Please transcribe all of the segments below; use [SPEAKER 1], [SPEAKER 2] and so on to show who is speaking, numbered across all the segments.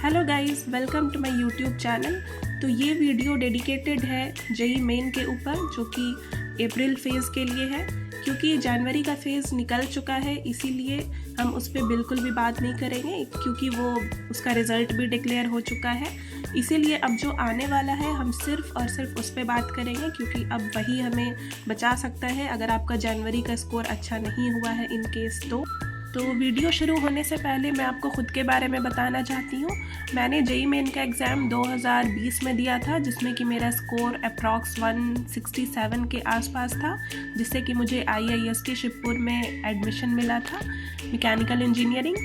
[SPEAKER 1] Hello guys, welcome to my YouTube channel. तो ये video dedicated है जेई मेन के ऊपर, जो कि अप्रैल फेज़ के लिए है। क्योंकि जनवरी का फेज़ निकल चुका है, इसीलिए हम उस पर बिल्कुल भी बात नहीं करेंगे, क्योंकि वो उसका रिज़ल्ट भी डिक्लेयर हो चुका है। इसीलिए अब जो आने वाला है हम सिर्फ़ और सिर्फ उस पर बात करेंगे, क्योंकि अब वही हमें बचा सकता है अगर आपका जनवरी का स्कोर अच्छा नहीं हुआ है इन केस। तो वीडियो शुरू होने से पहले मैं आपको ख़ुद के बारे में बताना चाहती हूँ। मैंने जेई मेन का एग्ज़ाम 2020 में दिया था, जिसमें कि मेरा स्कोर अप्रॉक्स 167 के आसपास था, जिससे कि मुझे IIST शिवपुर में एडमिशन मिला था, मैकेनिकल इंजीनियरिंग।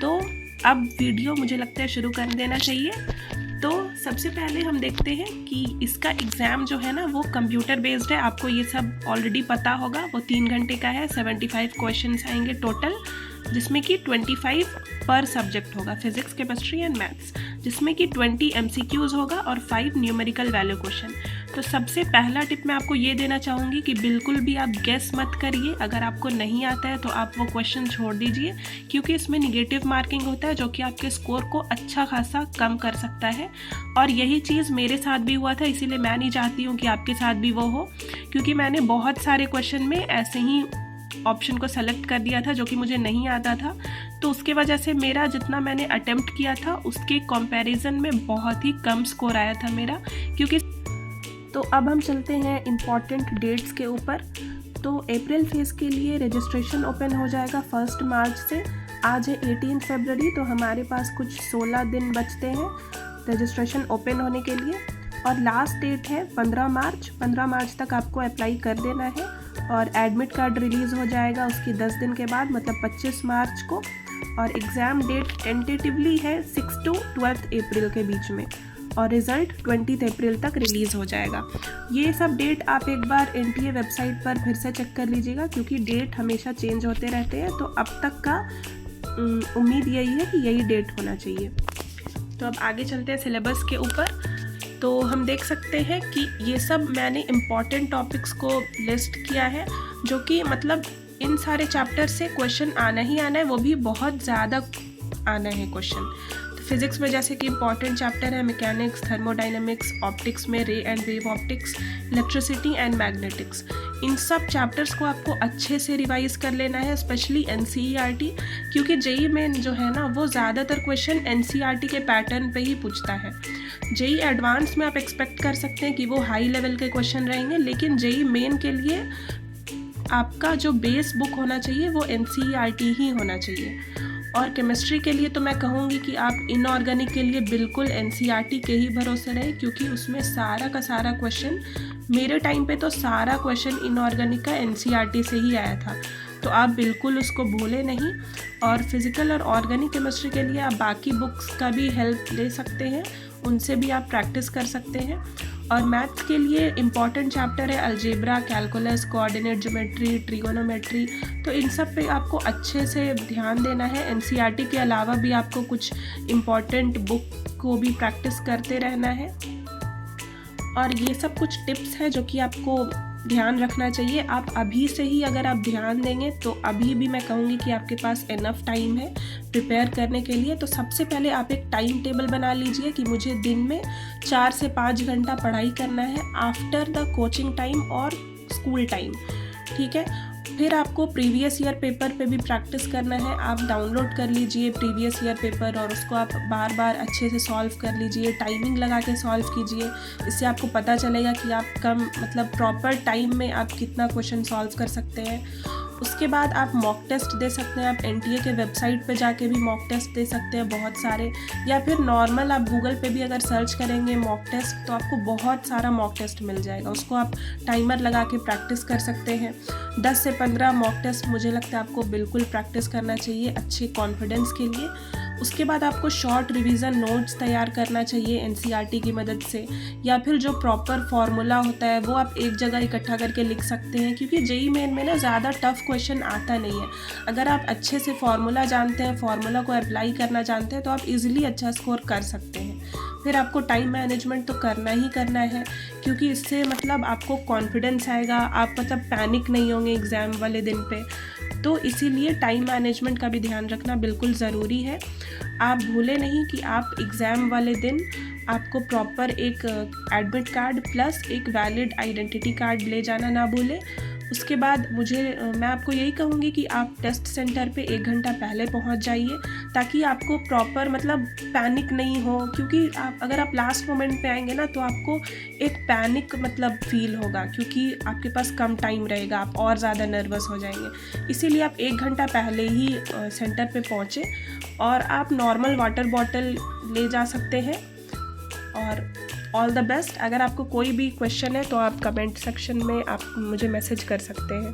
[SPEAKER 1] तो अब वीडियो मुझे लगता है शुरू कर देना चाहिए। तो सबसे पहले हम देखते हैं कि इसका एग्ज़ाम जो है ना वो कंप्यूटर बेस्ड है। आपको ये सब ऑलरेडी पता होगा। वो 3 घंटे का है, 75 क्वेश्चंस आएंगे टोटल, जिसमें कि 25 पर सब्जेक्ट होगा, फिजिक्स, केमिस्ट्री एंड मैथ्स, जिसमें कि 20 MCQs होगा और 5 न्यूमेरिकल वैल्यू क्वेश्चन। तो सबसे पहला टिप मैं आपको ये देना चाहूँगी कि बिल्कुल भी आप गेस मत करिए। अगर आपको नहीं आता है तो आप वो क्वेश्चन छोड़ दीजिए, क्योंकि इसमें निगेटिव मार्किंग होता है, जो कि आपके स्कोर को अच्छा खासा कम कर सकता है। और यही चीज़ मेरे साथ भी हुआ था, इसीलिए मैं नहीं चाहती हूँ कि आपके साथ भी वो हो, क्योंकि मैंने बहुत सारे क्वेश्चन में ऐसे ही ऑप्शन को सेलेक्ट कर दिया था जो कि मुझे नहीं आता था। तो उसके वजह से मेरा जितना मैंने अटेम्प्ट किया था उसके कंपैरिजन में बहुत ही कम स्कोर आया था मेरा, क्योंकि तो अब हम चलते हैं इम्पॉर्टेंट डेट्स के ऊपर। तो अप्रैल फेज़ के लिए रजिस्ट्रेशन ओपन हो जाएगा 1 मार्च से। आज है 18 फरवरी, तो हमारे पास कुछ 16 दिन बचते हैं रजिस्ट्रेशन ओपन होने के लिए। और लास्ट डेट है 15 मार्च। 15 मार्च तक आपको अप्लाई कर देना है, और एडमिट कार्ड रिलीज़ हो जाएगा उसके 10 दिन के बाद, मतलब 25 मार्च को। और एग्ज़ाम डेट टेंटेटिवली है 6 to 12 अप्रैल के बीच में, और रिज़ल्ट 20 अप्रैल तक रिलीज़ हो जाएगा। ये सब डेट आप एक बार NTA वेबसाइट पर फिर से चेक कर लीजिएगा, क्योंकि डेट हमेशा चेंज होते रहते हैं। तो अब तक का उम्मीद यही है कि यही डेट होना चाहिए। तो अब आगे चलते हैं सिलेबस के ऊपर। तो हम देख सकते हैं कि ये सब मैंने इम्पॉर्टेंट टॉपिक्स को लिस्ट किया है, जो कि मतलब इन सारे चैप्टर से क्वेश्चन आना ही आना है, वो भी बहुत ज़्यादा आना है क्वेश्चन। फिज़िक्स में जैसे कि इंपॉर्टेंट चैप्टर है मैकेनिक्स, थर्मोडाइनमिक्स, ऑप्टिक्स में ray and wave optics, electricity and magnetics. इन सब चैप्टर्स को आपको अच्छे से रिवाइज़ कर लेना है, स्पेशली NCERT, क्योंकि जेई मेन जो है ना वो ज़्यादातर क्वेश्चन NCERT के पैटर्न पे ही पूछता है। जेई एडवांस में आप एक्सपेक्ट कर सकते हैं कि वो हाई लेवल के क्वेश्चन रहेंगे, लेकिन जेई मेन के लिए आपका जो बेस बुक होना चाहिए वो NCERT ही होना चाहिए। और केमिस्ट्री के लिए तो मैं कहूँगी कि आप इनऑर्गेनिक के लिए बिल्कुल NCERT के ही भरोसे रहे, क्योंकि उसमें सारा का सारा क्वेश्चन, मेरे टाइम पे तो सारा क्वेश्चन इनऑर्गेनिक का NCERT से ही आया था। तो आप बिल्कुल उसको भूले नहीं। और फिज़िकल और ऑर्गेनिक केमिस्ट्री के लिए आप बाकी बुक्स का भी हेल्प ले सकते हैं, उनसे भी आप प्रैक्टिस कर सकते हैं। और मैथ्स के लिए इम्पॉर्टेंट चैप्टर है algebra, calculus, coordinate geometry, trigonometry. तो इन सब पे आपको अच्छे से ध्यान देना है। NCERT के अलावा भी आपको कुछ इम्पॉर्टेंट बुक को भी प्रैक्टिस करते रहना है। और ये सब कुछ टिप्स हैं जो कि आपको ध्यान रखना चाहिए। आप अभी से ही अगर आप ध्यान देंगे तो अभी भी मैं कहूँगी कि आपके पास इनफ टाइम है प्रिपेयर करने के लिए। तो सबसे पहले आप एक टाइम टेबल बना लीजिए कि मुझे दिन में 4 से 5 घंटा पढ़ाई करना है आफ्टर द कोचिंग टाइम और स्कूल टाइम, ठीक है। फिर आपको प्रीवियस ईयर पेपर पे भी प्रैक्टिस करना है। आप डाउनलोड कर लीजिए प्रीवियस ईयर पेपर, और उसको आप बार बार अच्छे से सॉल्व कर लीजिए, टाइमिंग लगा के सॉल्व कीजिए। इससे आपको पता चलेगा कि आप कम मतलब प्रॉपर टाइम में आप कितना क्वेश्चन सॉल्व कर सकते हैं। उसके बाद आप मॉक टेस्ट दे सकते हैं। आप NTA के वेबसाइट पे जाके भी मॉक टेस्ट दे सकते हैं बहुत सारे, या फिर नॉर्मल आप गूगल पे भी अगर सर्च करेंगे मॉक टेस्ट तो आपको बहुत सारा मॉक टेस्ट मिल जाएगा। उसको आप टाइमर लगा के प्रैक्टिस कर सकते हैं। 10 से 15 मॉक टेस्ट मुझे लगता है आपको बिल्कुल प्रैक्टिस करना चाहिए अच्छे कॉन्फिडेंस के लिए। उसके बाद आपको शॉर्ट रिवीजन नोट्स तैयार करना चाहिए NCERT की मदद से, या फिर जो प्रॉपर फार्मूला होता है वो आप एक जगह इकट्ठा करके लिख सकते हैं, क्योंकि जेई मेन में ना ज़्यादा टफ क्वेश्चन आता नहीं है। अगर आप अच्छे से फार्मूला जानते हैं, फार्मूला को अप्लाई करना जानते हैं, तो आप इजीली अच्छा स्कोर कर सकते हैं। फिर आपको टाइम मैनेजमेंट तो करना ही करना है, क्योंकि इससे मतलब आपको कॉन्फिडेंस आएगा, आप मतलब पैनिक नहीं होंगे एग्ज़ाम वाले दिन पे। तो इसीलिए टाइम मैनेजमेंट का भी ध्यान रखना बिल्कुल ज़रूरी है। आप भूलें नहीं कि आप एग्ज़ाम वाले दिन आपको प्रॉपर एक एडमिट कार्ड प्लस एक वैलिड आइडेंटिटी कार्ड ले जाना ना भूलें। उसके बाद मैं आपको यही कहूँगी कि आप टेस्ट सेंटर पे 1 घंटा पहले पहुँच जाइए, ताकि आपको प्रॉपर पैनिक नहीं हो, क्योंकि अगर आप लास्ट मोमेंट पे आएंगे ना तो आपको एक पैनिक फील होगा, क्योंकि आपके पास कम टाइम रहेगा, आप और ज़्यादा नर्वस हो जाएंगे। इसीलिए आप 1 घंटा पहले ही सेंटर पे पहुँचे, और आप नॉर्मल वाटर बॉटल ले जा सकते हैं। और ऑल द बेस्ट। अगर आपको कोई भी क्वेश्चन है तो आप कमेंट सेक्शन में आप मुझे मैसेज कर सकते हैं।